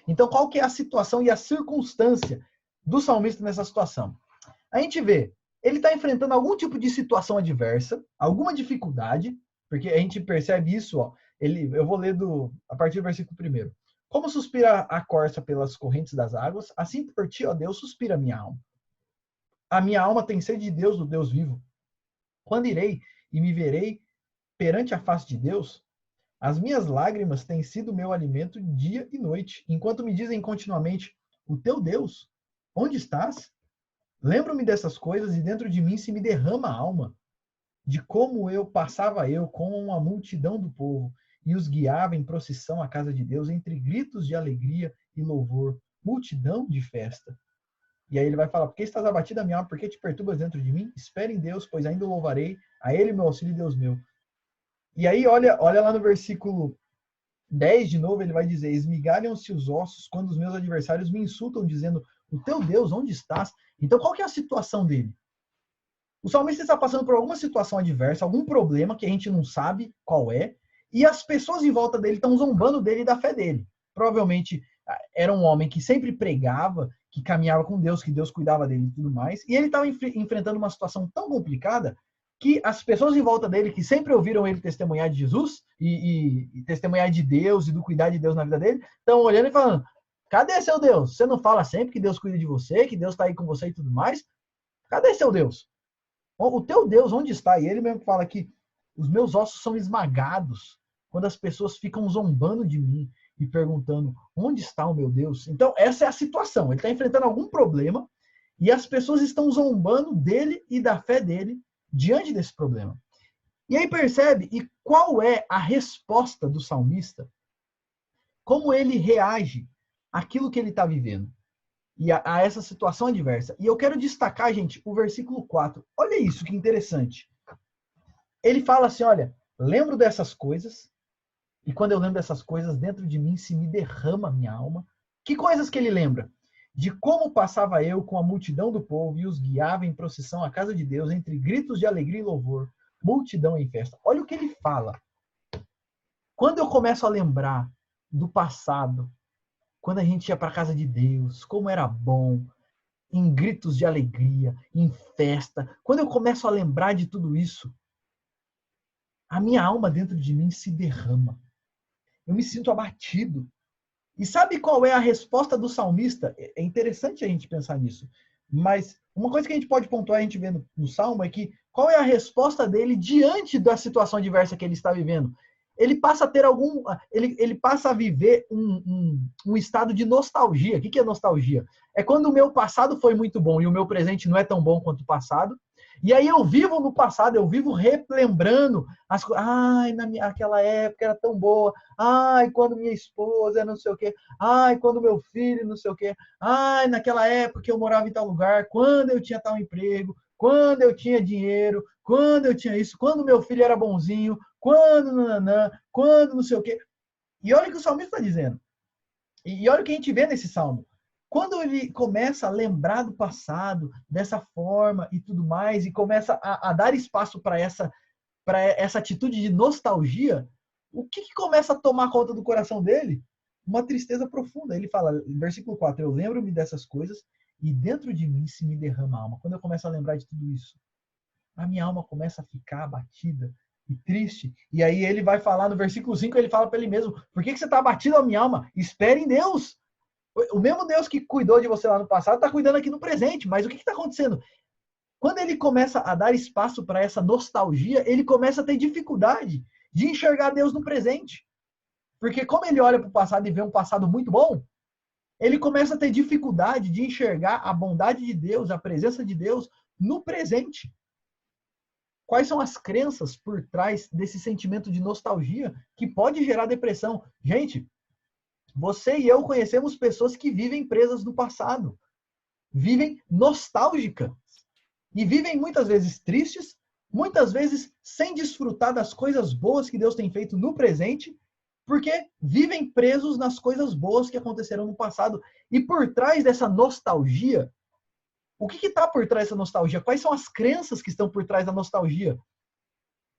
Então, qual que é a situação e a circunstância do salmista nessa situação? A gente vê, ele está enfrentando algum tipo de situação adversa, alguma dificuldade, porque a gente percebe isso, ó. Eu vou ler a partir do versículo 1. Como suspira a corça pelas correntes das águas, assim por ti, ó Deus, suspira a minha alma. A minha alma tem sede de Deus, do Deus vivo. Quando irei e me verei perante a face de Deus? As minhas lágrimas têm sido meu alimento dia e noite, enquanto me dizem continuamente, o teu Deus, onde estás? Lembro-me dessas coisas e dentro de mim se me derrama a alma, de como passava com a multidão do povo e os guiava em procissão à casa de Deus entre gritos de alegria e louvor, multidão de festa. E aí ele vai falar, por que estás abatida, minha alma? Por que te perturbas dentro de mim? Espere em Deus, pois ainda o louvarei, a ele meu auxílio, Deus meu. E aí olha lá no versículo 10 de novo, ele vai dizer, esmigalham-se os ossos quando os meus adversários me insultam, dizendo, o teu Deus, onde estás? Então qual que é a situação dele? O salmista está passando por alguma situação adversa, algum problema que a gente não sabe qual é, e as pessoas em volta dele estão zombando dele e da fé dele. Provavelmente era um homem que sempre pregava, que caminhava com Deus, que Deus cuidava dele e tudo mais, e ele estava enfrentando uma situação tão complicada que as pessoas em volta dele, que sempre ouviram ele testemunhar de Jesus e testemunhar de Deus e do cuidar de Deus na vida dele, estão olhando e falando, cadê seu Deus? Você não fala sempre que Deus cuida de você, que Deus está aí com você e tudo mais? Cadê seu Deus? O teu Deus, onde está? E ele mesmo fala que os meus ossos são esmagados quando as pessoas ficam zombando de mim e perguntando, onde está o meu Deus? Então, essa é a situação. Ele está enfrentando algum problema e as pessoas estão zombando dele e da fé dele diante desse problema. E aí percebe, e qual é a resposta do salmista? Como ele reage àquilo que ele está vivendo? E a essa situação adversa. E eu quero destacar, gente, o versículo 4. Olha isso, que interessante. Ele fala assim, olha, lembro dessas coisas, e quando eu lembro dessas coisas, dentro de mim se me derrama a minha alma. Que coisas que ele lembra? De como passava eu com a multidão do povo e os guiava em procissão à casa de Deus, entre gritos de alegria e louvor, multidão em festa. Olha o que ele fala. Quando eu começo a lembrar do passado, quando a gente ia para a casa de Deus, como era bom, em gritos de alegria, em festa. Quando eu começo a lembrar de tudo isso, a minha alma dentro de mim se derrama. Eu me sinto abatido. E sabe qual é a resposta do salmista? É interessante a gente pensar nisso. Mas uma coisa que a gente pode pontuar, a gente vendo no Salmo, é que qual é a resposta dele diante da situação adversa que ele está vivendo? Ele passa a ter ele passa a viver um estado de nostalgia. O que é nostalgia? É quando o meu passado foi muito bom e o meu presente não é tão bom quanto o passado. E aí eu vivo no passado, eu vivo relembrando as coisas. Ai, aquela época era tão boa. Ai, quando minha esposa não sei o quê. Ai, quando meu filho não sei o quê. Ai, naquela época eu morava em tal lugar, quando eu tinha tal emprego, quando eu tinha dinheiro, quando eu tinha isso, quando meu filho era bonzinho, quando nananã, quando não sei o quê. E olha o que o salmista está dizendo. E olha o que a gente vê nesse salmo. Quando ele começa a lembrar do passado dessa forma e tudo mais, e começa a dar espaço para essa atitude de nostalgia, o que começa a tomar conta do coração dele? Uma tristeza profunda. Ele fala, versículo 4, eu lembro-me dessas coisas e dentro de mim se me derrama a alma. Quando eu começo a lembrar de tudo isso, a minha alma começa a ficar abatida e triste. E aí ele vai falar no versículo 5, ele fala para ele mesmo, por que você está abatido a minha alma? Espere em Deus. O mesmo Deus que cuidou de você lá no passado está cuidando aqui no presente. Mas o que está acontecendo? Quando ele começa a dar espaço para essa nostalgia, ele começa a ter dificuldade de enxergar Deus no presente. Porque como ele olha para o passado e vê um passado muito bom, ele começa a ter dificuldade de enxergar a bondade de Deus, a presença de Deus no presente. Quais são as crenças por trás desse sentimento de nostalgia que pode gerar depressão? Gente, Você e eu conhecemos pessoas que vivem presas no passado, vivem nostálgicas e vivem muitas vezes tristes, muitas vezes sem desfrutar das coisas boas que Deus tem feito no presente, porque vivem presos nas coisas boas que aconteceram no passado. E por trás dessa nostalgia, o que está por trás dessa nostalgia? Quais são as crenças que estão por trás da nostalgia?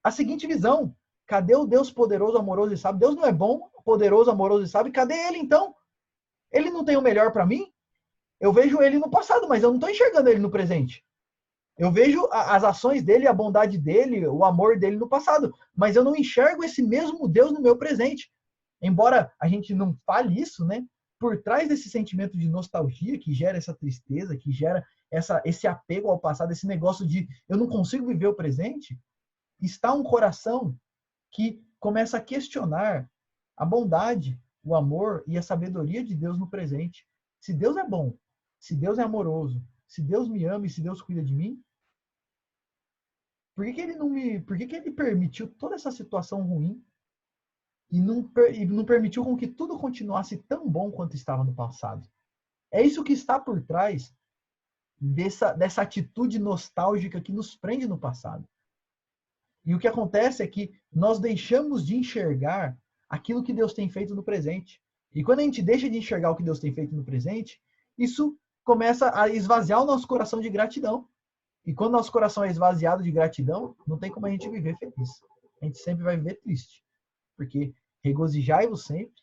A seguinte visão: cadê o Deus poderoso, amoroso e sábio? Deus não é bom, poderoso, amoroso e sábio? Cadê ele então? Ele não tem o melhor para mim? Eu vejo ele no passado, mas eu não estou enxergando ele no presente. Eu vejo as ações dele, a bondade dele, o amor dele no passado, mas eu não enxergo esse mesmo Deus no meu presente. Embora a gente não fale isso, né? Por trás desse sentimento de nostalgia que gera essa tristeza, que gera esse apego ao passado, esse negócio de eu não consigo viver o presente, está um coração que começa a questionar a bondade, o amor e a sabedoria de Deus no presente. Se Deus é bom, se Deus é amoroso, se Deus me ama e se Deus cuida de mim, por que ele permitiu toda essa situação ruim e não permitiu com que tudo continuasse tão bom quanto estava no passado? É isso que está por trás dessa atitude nostálgica que nos prende no passado. E o que acontece é que nós deixamos de enxergar aquilo que Deus tem feito no presente. E quando a gente deixa de enxergar o que Deus tem feito no presente, isso começa a esvaziar o nosso coração de gratidão. E quando nosso coração é esvaziado de gratidão, não tem como a gente viver feliz. A gente sempre vai viver triste. Porque regozijai-vos sempre,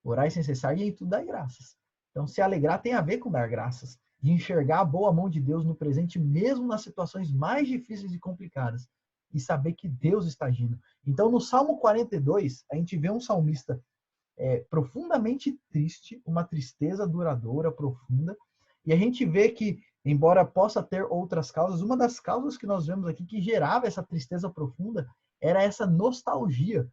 orai sem cessar e em tudo dai graças. Então, se alegrar tem a ver com dar graças. De enxergar a boa mão de Deus no presente, mesmo nas situações mais difíceis e complicadas. E saber que Deus está agindo. Então, no Salmo 42, a gente vê um salmista profundamente triste, uma tristeza duradoura, profunda. E a gente vê que, embora possa ter outras causas, uma das causas que nós vemos aqui que gerava essa tristeza profunda era essa nostalgia,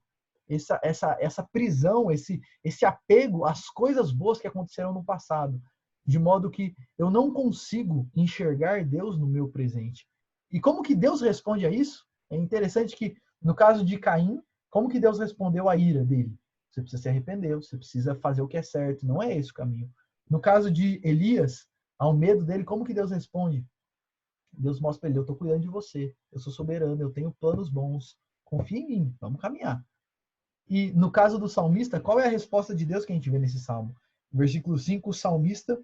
essa prisão, esse apego às coisas boas que aconteceram no passado. De modo que eu não consigo enxergar Deus no meu presente. E como que Deus responde a isso? É interessante que, no caso de Caim, como que Deus respondeu à ira dele? Você precisa se arrepender, você precisa fazer o que é certo, não é esse o caminho. No caso de Elias, ao medo dele, como que Deus responde? Deus mostra para ele: eu estou cuidando de você, eu sou soberano, eu tenho planos bons, confia em mim, vamos caminhar. E no caso do salmista, qual é a resposta de Deus que a gente vê nesse salmo? No versículo 5, o salmista,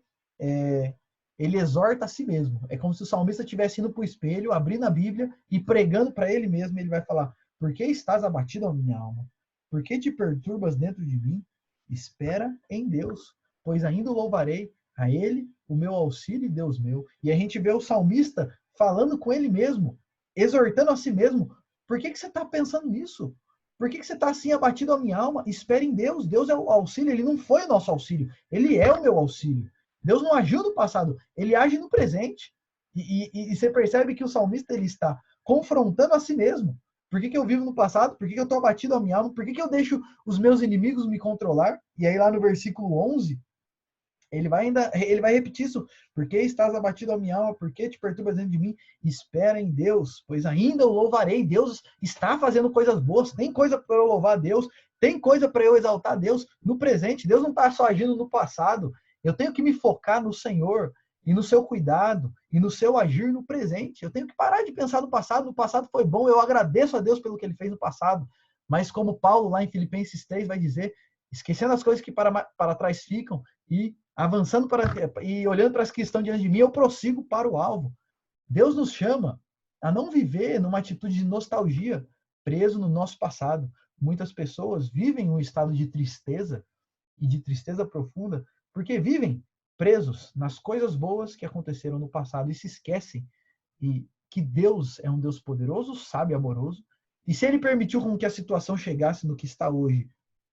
ele exorta a si mesmo. É como se o salmista estivesse indo para o espelho, abrindo a Bíblia e pregando para ele mesmo. Ele vai falar: por que estás abatido, ó minha alma? Por que te perturbas dentro de mim? Espera em Deus, pois ainda o louvarei, a ele, o meu auxílio e Deus meu. E a gente vê o salmista falando com ele mesmo, exortando a si mesmo: por que você está pensando nisso? Por que você está assim abatido, a minha alma? Espere em Deus. Deus é o auxílio, ele não foi o nosso auxílio, ele é o meu auxílio. Deus não agiu no passado, ele age no presente. E você percebe que o salmista ele está confrontando a si mesmo. Por que eu vivo no passado? Por que eu estou abatido a minha alma? Por que eu deixo os meus inimigos me controlar? E aí lá no versículo 11, ele vai repetir isso. Por que estás abatido a minha alma? Por que te perturbas dentro de mim? Espera em Deus, pois ainda o louvarei. Deus está fazendo coisas boas. Tem coisa para eu louvar a Deus. Tem coisa para eu exaltar a Deus no presente. Deus não está só agindo no passado. Eu tenho que me focar no Senhor e no seu cuidado e no seu agir no presente. Eu tenho que parar de pensar no passado. No passado foi bom. Eu agradeço a Deus pelo que ele fez no passado. Mas como Paulo lá em Filipenses 3 vai dizer, esquecendo as coisas que para trás ficam e avançando e olhando para as que estão diante de mim, eu prossigo para o alvo. Deus nos chama a não viver numa atitude de nostalgia, preso no nosso passado. Muitas pessoas vivem um estado de tristeza e de tristeza profunda porque vivem presos nas coisas boas que aconteceram no passado e se esquecem que Deus é um Deus poderoso, sábio e amoroso. E se ele permitiu com que a situação chegasse no que está hoje,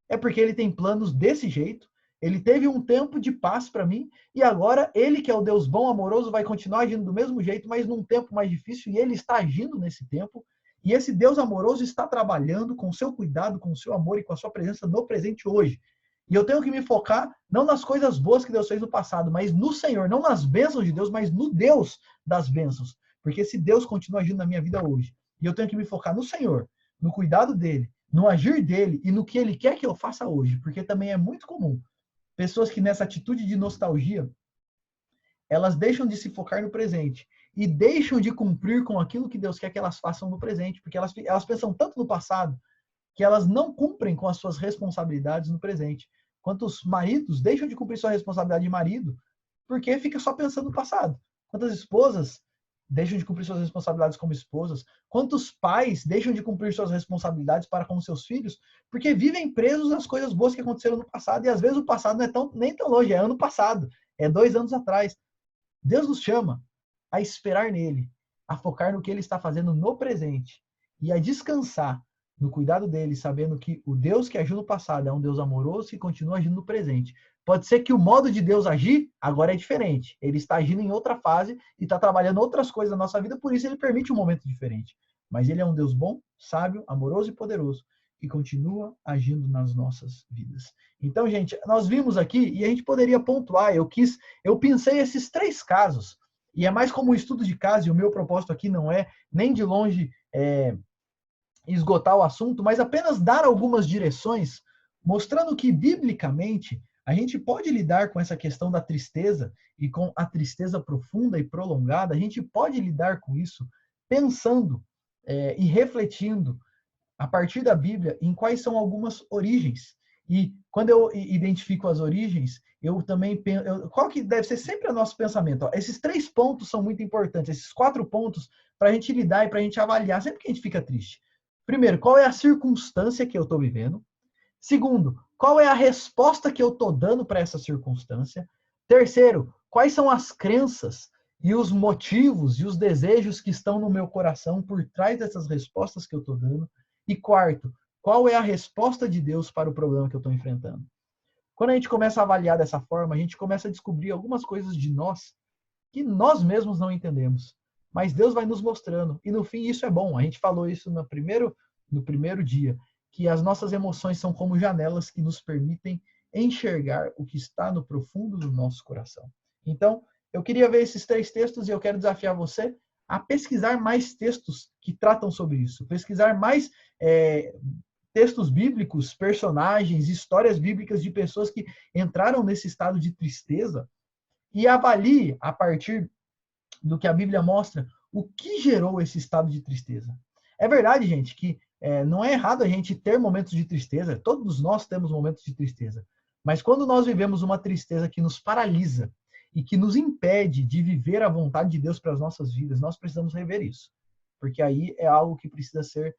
é porque ele tem planos desse jeito. Ele teve um tempo de paz para mim e agora ele, que é o Deus bom, amoroso, vai continuar agindo do mesmo jeito, mas num tempo mais difícil, e ele está agindo nesse tempo. E esse Deus amoroso está trabalhando com o seu cuidado, com o seu amor e com a sua presença no presente hoje. E eu tenho que me focar não nas coisas boas que Deus fez no passado, mas no Senhor, não nas bênçãos de Deus, mas no Deus das bênçãos. Porque esse Deus continua agindo na minha vida hoje. E eu tenho que me focar no Senhor, no cuidado dele, no agir dele e no que ele quer que eu faça hoje. Porque também é muito comum pessoas que nessa atitude de nostalgia, elas deixam de se focar no presente e deixam de cumprir com aquilo que Deus quer que elas façam no presente, porque elas pensam tanto no passado que elas não cumprem com as suas responsabilidades no presente. Quantos maridos deixam de cumprir sua responsabilidade de marido porque fica só pensando no passado. Quantas esposas deixam de cumprir suas responsabilidades como esposas? Quantos pais deixam de cumprir suas responsabilidades para com seus filhos porque vivem presos nas coisas boas que aconteceram no passado? E às vezes o passado não é nem tão longe, é ano passado, é 2 anos atrás. Deus nos chama a esperar nele, a focar no que ele está fazendo no presente e a descansar no cuidado dele, sabendo que o Deus que agiu no passado é um Deus amoroso que continua agindo no presente. Pode ser que o modo de Deus agir agora é diferente. Ele está agindo em outra fase e está trabalhando outras coisas na nossa vida, por isso ele permite um momento diferente. Mas ele é um Deus bom, sábio, amoroso e poderoso, que continua agindo nas nossas vidas. Então, gente, nós vimos aqui e a gente poderia pontuar. Eu pensei esses 3 casos, e é mais como um estudo de caso, e o meu propósito aqui não é nem de longe esgotar o assunto, mas apenas dar algumas direções, mostrando que, biblicamente, a gente pode lidar com essa questão da tristeza e com a tristeza profunda e prolongada, a gente pode lidar com isso pensando e refletindo a partir da Bíblia em quais são algumas origens. E quando eu identifico as origens, eu também penso, qual que deve ser sempre o nosso pensamento? Ó, esses 3 pontos são muito importantes, esses 4 pontos para a gente lidar e para a gente avaliar sempre que a gente fica triste. Primeiro, qual é a circunstância que eu estou vivendo? Segundo, qual é a resposta que eu estou dando para essa circunstância? Terceiro, quais são as crenças e os motivos e os desejos que estão no meu coração por trás dessas respostas que eu estou dando? E quarto, qual é a resposta de Deus para o problema que eu estou enfrentando? Quando a gente começa a avaliar dessa forma, a gente começa a descobrir algumas coisas de nós que nós mesmos não entendemos. Mas Deus vai nos mostrando. E no fim, isso é bom. A gente falou isso no primeiro dia, que as nossas emoções são como janelas que nos permitem enxergar o que está no profundo do nosso coração. Então, eu queria ver esses 3 textos e eu quero desafiar você a pesquisar mais textos que tratam sobre isso. Pesquisar mais textos bíblicos, personagens, histórias bíblicas de pessoas que entraram nesse estado de tristeza e avalie, a partir do que a Bíblia mostra, o que gerou esse estado de tristeza. É verdade, gente, que não é errado a gente ter momentos de tristeza, todos nós temos momentos de tristeza, mas quando nós vivemos uma tristeza que nos paralisa e que nos impede de viver a vontade de Deus para as nossas vidas, nós precisamos rever isso, porque aí é algo que precisa ser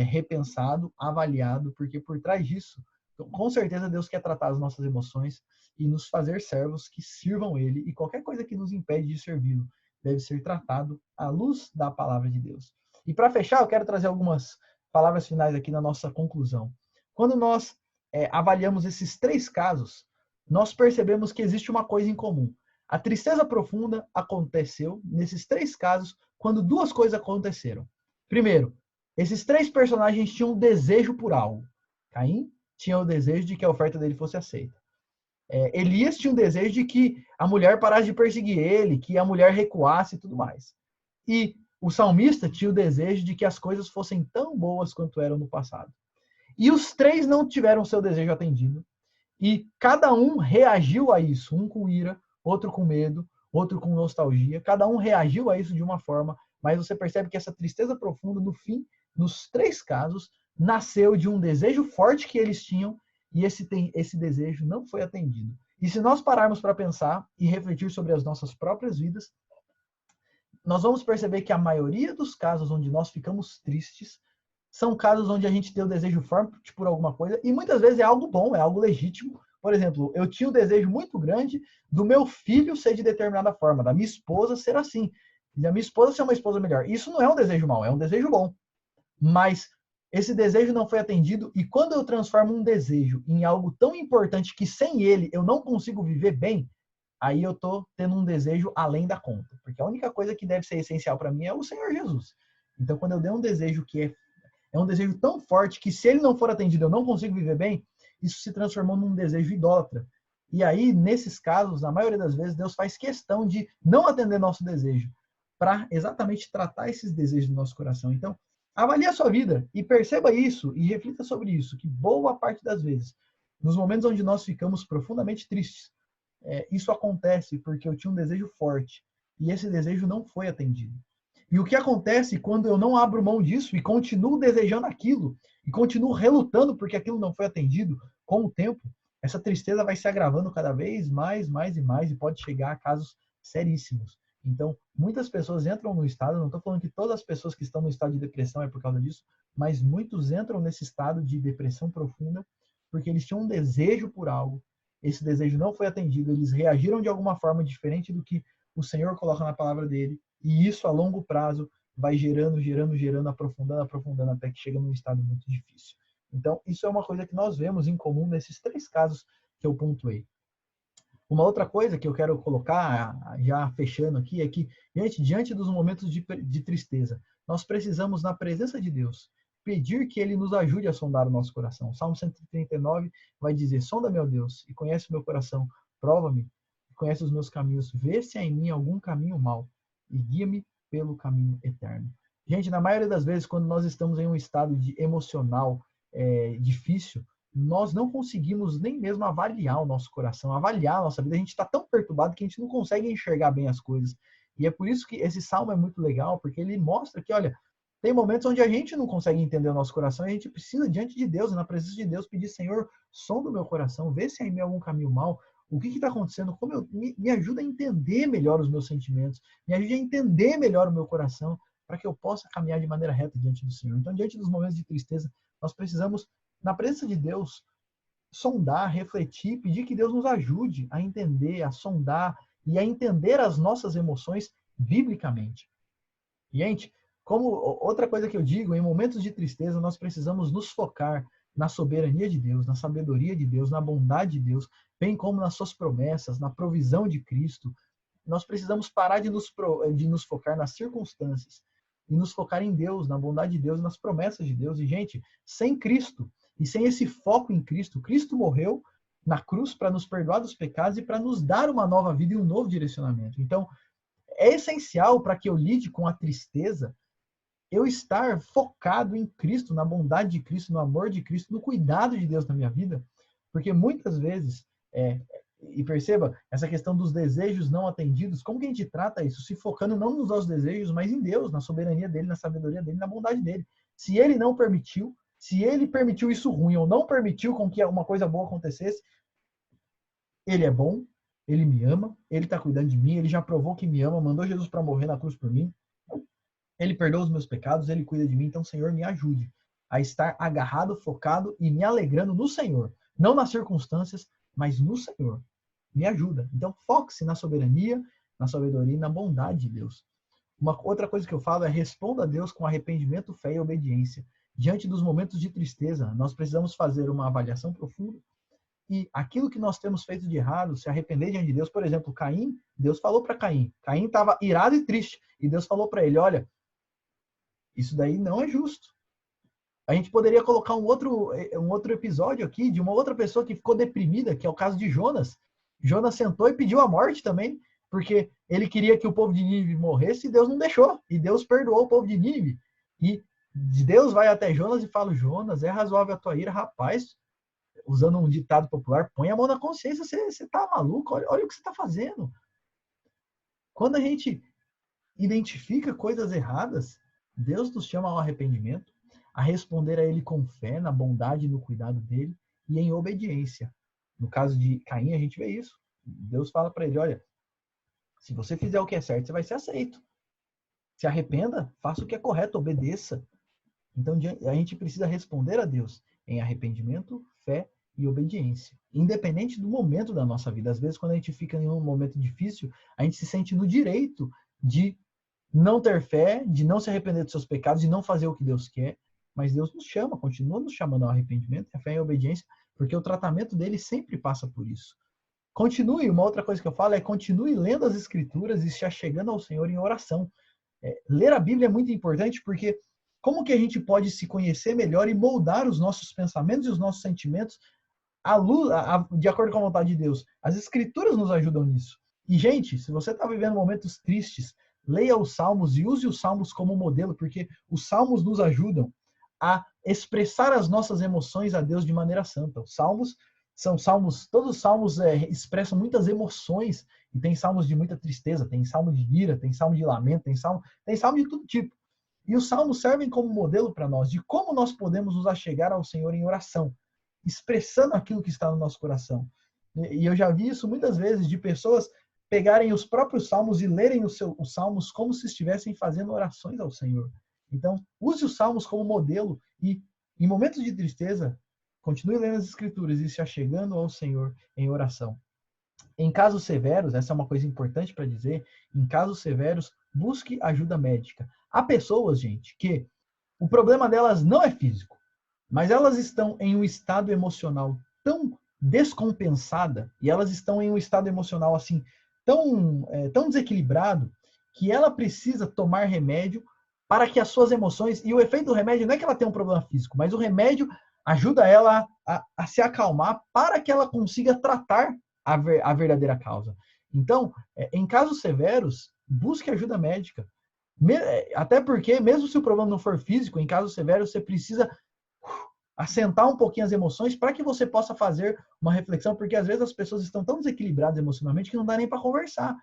repensado, avaliado, porque por trás disso, com certeza Deus quer tratar as nossas emoções e nos fazer servos que sirvam Ele, e qualquer coisa que nos impede de servi-lo deve ser tratado à luz da palavra de Deus. E para fechar, eu quero trazer algumas palavras finais aqui na nossa conclusão. Quando nós avaliamos esses 3 casos, nós percebemos que existe uma coisa em comum. A tristeza profunda aconteceu nesses 3 casos quando 2 coisas aconteceram. Primeiro, esses 3 personagens tinham um desejo por algo. Caim tinha o desejo de que a oferta dele fosse aceita. Elias tinha um desejo de que a mulher parasse de perseguir ele, que a mulher recuasse e tudo mais. E o salmista tinha o desejo de que as coisas fossem tão boas quanto eram no passado. E os 3 não tiveram seu desejo atendido. E cada um reagiu a isso. Um com ira, outro com medo, outro com nostalgia. Cada um reagiu a isso de uma forma, mas você percebe que essa tristeza profunda, no fim, nos 3 casos, nasceu de um desejo forte que eles tinham e esse desejo não foi atendido. E se nós pararmos para pensar e refletir sobre as nossas próprias vidas, nós vamos perceber que a maioria dos casos onde nós ficamos tristes são casos onde a gente tem o desejo forte por alguma coisa, e muitas vezes é algo bom, é algo legítimo. Por exemplo, eu tinha um desejo muito grande do meu filho ser de determinada forma, da minha esposa ser assim, e da minha esposa ser uma esposa melhor. Isso não é um desejo mau, é um desejo bom. Mas esse desejo não foi atendido, e quando eu transformo um desejo em algo tão importante que sem ele eu não consigo viver bem, aí eu estou tendo um desejo além da conta. Porque a única coisa que deve ser essencial para mim é o Senhor Jesus. Então, quando eu dei um desejo que é um desejo tão forte que se ele não for atendido eu não consigo viver bem, isso se transformou num desejo idólatra. E aí, nesses casos, na maioria das vezes, Deus faz questão de não atender nosso desejo, para exatamente tratar esses desejos do nosso coração. Então, avalie a sua vida e perceba isso e reflita sobre isso, que boa parte das vezes Nos momentos onde nós ficamos profundamente tristes, isso acontece porque eu tinha um desejo forte e esse desejo não foi atendido. E o que acontece quando eu não abro mão disso e continuo desejando aquilo e continuo relutando porque aquilo não foi atendido, com o tempo, essa tristeza vai se agravando cada vez mais e pode chegar a casos seríssimos. Então, muitas pessoas entram no estado, não estou falando que todas as pessoas que estão no estado de depressão é por causa disso, mas muitos entram nesse estado de depressão profunda porque eles tinham um desejo por algo, esse desejo não foi atendido, eles reagiram de alguma forma diferente do que o Senhor coloca na palavra dele, e isso a longo prazo vai gerando, aprofundando, até que chega num estado muito difícil. Então, isso é uma coisa que nós vemos em comum nesses 3 casos que eu pontuei. Uma outra coisa que eu quero colocar, já fechando aqui, é que, diante dos momentos de tristeza, nós precisamos, na presença de Deus, pedir que Ele nos ajude a sondar o nosso coração. O Salmo 139 vai dizer: sonda, meu Deus, e conhece o meu coração, prova-me, conhece os meus caminhos, vê se há em mim algum caminho mau, e guia-me pelo caminho eterno. Gente, na maioria das vezes, quando nós estamos em um estado emocional difícil, nós não conseguimos nem mesmo avaliar o nosso coração, avaliar a nossa vida. A gente está tão perturbado que a gente não consegue enxergar bem as coisas. E é por isso que esse salmo é muito legal, porque ele mostra que, olha, tem momentos onde a gente não consegue entender o nosso coração e a gente precisa, diante de Deus, na presença de Deus, pedir: Senhor, sonda o meu coração, vê se há em mim algum caminho mau, o que está acontecendo, me ajuda a entender melhor os meus sentimentos, me ajude a entender melhor o meu coração, para que eu possa caminhar de maneira reta diante do Senhor. Então, diante dos momentos de tristeza, nós precisamos, na presença de Deus, sondar, refletir, pedir que Deus nos ajude a entender, a sondar e a entender as nossas emoções biblicamente. Gente, como outra coisa que eu digo, em momentos de tristeza, nós precisamos nos focar na soberania de Deus, na sabedoria de Deus, na bondade de Deus, bem como nas suas promessas, na provisão de Cristo. Nós precisamos parar de nos focar nas circunstâncias e nos focar em Deus, na bondade de Deus, nas promessas de Deus. E, gente, sem Cristo e sem esse foco em Cristo, Cristo morreu na cruz para nos perdoar dos pecados e para nos dar uma nova vida e um novo direcionamento. Então, é essencial para que eu lide com a tristeza eu estar focado em Cristo, na bondade de Cristo, no amor de Cristo, no cuidado de Deus na minha vida, porque muitas vezes, e perceba, essa questão dos desejos não atendidos, como que a gente trata isso? Se focando não nos nossos desejos, mas em Deus, na soberania dele, na sabedoria dele, na bondade dele. Se ele não permitiu, se ele permitiu isso ruim ou não permitiu com que uma coisa boa acontecesse, ele é bom, ele me ama, ele está cuidando de mim, ele já provou que me ama, mandou Jesus para morrer na cruz por mim, ele perdoa os meus pecados, ele cuida de mim. Então, Senhor, me ajude a estar agarrado, focado e me alegrando no Senhor. Não nas circunstâncias, mas no Senhor. Me ajuda. Então, foque-se na soberania, na sabedoria e na bondade de Deus. Uma outra coisa que eu falo é: responda a Deus com arrependimento, fé e obediência. Diante dos momentos de tristeza, nós precisamos fazer uma avaliação profunda e aquilo que nós temos feito de errado, se arrepender diante de Deus. Por exemplo, Caim, Deus falou para Caim. Caim estava irado e triste. E Deus falou para ele: olha, isso daí não é justo. A gente poderia colocar um outro episódio aqui de uma outra pessoa que ficou deprimida, que é o caso de Jonas. Jonas sentou e pediu a morte também, porque ele queria que o povo de Nínive morresse e Deus não deixou. E Deus perdoou o povo de Nínive. E Deus vai até Jonas e fala: Jonas, é razoável a tua ira, rapaz. Usando um ditado popular, põe a mão na consciência, você tá maluco, olha o que você está fazendo. Quando a gente identifica coisas erradas, Deus nos chama ao arrependimento, a responder a Ele com fé, na bondade e no cuidado dEle, e em obediência. No caso de Caim, a gente vê isso. Deus fala para ele: olha, se você fizer o que é certo, você vai ser aceito. Se arrependa, faça o que é correto, obedeça. Então, a gente precisa responder a Deus em arrependimento, fé e obediência. Independente do momento da nossa vida. Às vezes, quando a gente fica em um momento difícil, a gente se sente no direito de não ter fé, de não se arrepender dos seus pecados, de não fazer o que Deus quer, mas Deus nos chama, continua nos chamando ao arrependimento, a fé e a obediência, porque o tratamento dele sempre passa por isso. Continue, uma outra coisa que eu falo é: continue lendo as Escrituras e se achegando ao Senhor em oração. Ler a Bíblia é muito importante, porque como que a gente pode se conhecer melhor e moldar os nossos pensamentos e os nossos sentimentos de acordo com a vontade de Deus? As Escrituras nos ajudam nisso. E, gente, se você está vivendo momentos tristes, leia os Salmos e use os Salmos como modelo, porque os Salmos nos ajudam a expressar as nossas emoções a Deus de maneira santa. Os Salmos são salmos, todos os salmos expressam muitas emoções, e tem salmos de muita tristeza, tem salmo de ira, tem salmo de lamento, tem salmo de todo tipo. E os salmos servem como modelo para nós de como nós podemos nos achegar ao Senhor em oração, expressando aquilo que está no nosso coração. E eu já vi isso muitas vezes de pessoas pegarem os próprios salmos e lerem os salmos como se estivessem fazendo orações ao Senhor. Então, use os salmos como modelo e, em momentos de tristeza, continue lendo as Escrituras e se achegando ao Senhor em oração. Em casos severos, essa é uma coisa importante para dizer, em casos severos, busque ajuda médica. Há pessoas, gente, que o problema delas não é físico, mas elas estão em um estado emocional tão descompensada e elas estão em um estado emocional assim tão desequilibrado que ela precisa tomar remédio para que as suas emoções, e o efeito do remédio não é que ela tenha um problema físico, mas o remédio ajuda ela a se acalmar para que ela consiga tratar a verdadeira causa. Então, em casos severos, busque ajuda médica. Até porque, mesmo se o problema não for físico, em casos severos, você precisa assentar um pouquinho as emoções para que você possa fazer uma reflexão, porque às vezes as pessoas estão tão desequilibradas emocionalmente que não dá nem para conversar,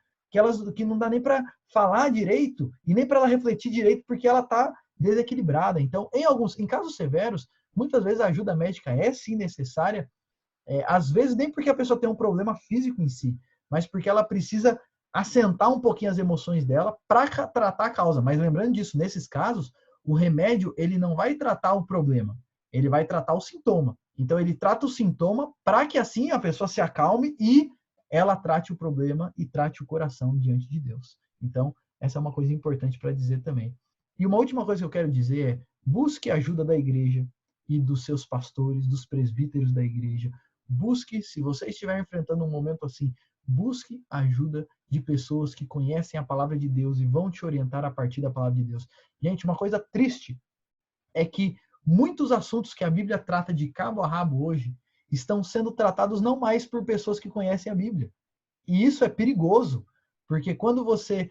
que não dá nem para falar direito e nem para ela refletir direito, porque ela está desequilibrada. Então, em casos severos, muitas vezes a ajuda médica é sim necessária, às vezes nem porque a pessoa tem um problema físico em si, mas porque ela precisa assentar um pouquinho as emoções dela para tratar a causa. Mas lembrando disso, nesses casos, o remédio ele não vai tratar o problema, ele vai tratar o sintoma. Então ele trata o sintoma para que assim a pessoa se acalme e ela trate o problema e trate o coração diante de Deus. Então, essa é uma coisa importante para dizer também. E uma última coisa que eu quero dizer é: busque a ajuda da igreja e dos seus pastores, dos presbíteros da igreja. Busque, se você estiver enfrentando um momento assim, busque a ajuda de pessoas que conhecem a palavra de Deus e vão te orientar a partir da palavra de Deus. Gente, uma coisa triste é que muitos assuntos que a Bíblia trata de cabo a rabo hoje estão sendo tratados não mais por pessoas que conhecem a Bíblia. E isso é perigoso, porque quando você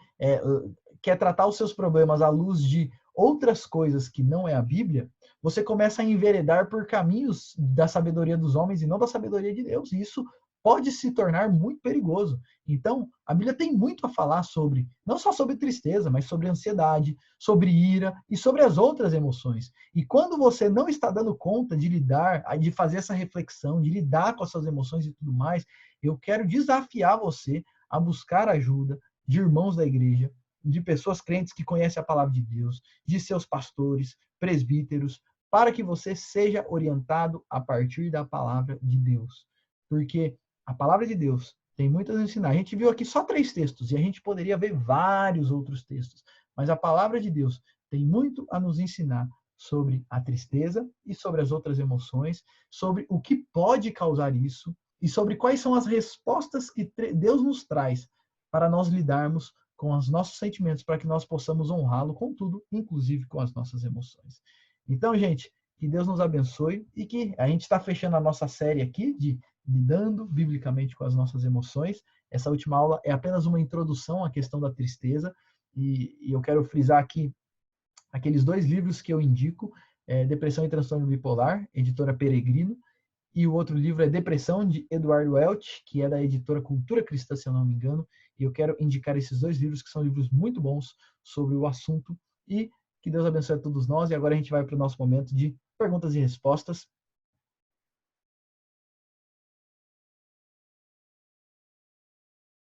quer tratar os seus problemas à luz de outras coisas que não é a Bíblia, você começa a enveredar por caminhos da sabedoria dos homens e não da sabedoria de Deus. E isso pode se tornar muito perigoso. Então, a Bíblia tem muito a falar sobre, não só sobre tristeza, mas sobre ansiedade, sobre ira e sobre as outras emoções. E quando você não está dando conta de lidar, de fazer essa reflexão, de lidar com as suas emoções e tudo mais, eu quero desafiar você a buscar ajuda de irmãos da igreja, de pessoas crentes que conhecem a palavra de Deus, de seus pastores, presbíteros, para que você seja orientado a partir da palavra de Deus. Porque a palavra de Deus tem muito a nos ensinar. A gente viu aqui só 3 textos e a gente poderia ver vários outros textos, mas a palavra de Deus tem muito a nos ensinar sobre a tristeza e sobre as outras emoções, sobre o que pode causar isso e sobre quais são as respostas que Deus nos traz para nós lidarmos com os nossos sentimentos, para que nós possamos honrá-lo com tudo, inclusive com as nossas emoções. Então, gente, que Deus nos abençoe e que a gente está fechando a nossa série aqui de lidando biblicamente com as nossas emoções. Essa última aula é apenas uma introdução à questão da tristeza e eu quero frisar aqui aqueles 2 livros que eu indico, Depressão e Transtorno Bipolar, editora Peregrino, e o outro livro é Depressão, de Edward Welch, que é da editora Cultura Cristã, se eu não me engano. E eu quero indicar esses 2 livros, que são livros muito bons sobre o assunto. E que Deus abençoe a todos nós. E agora a gente vai para o nosso momento de perguntas e respostas.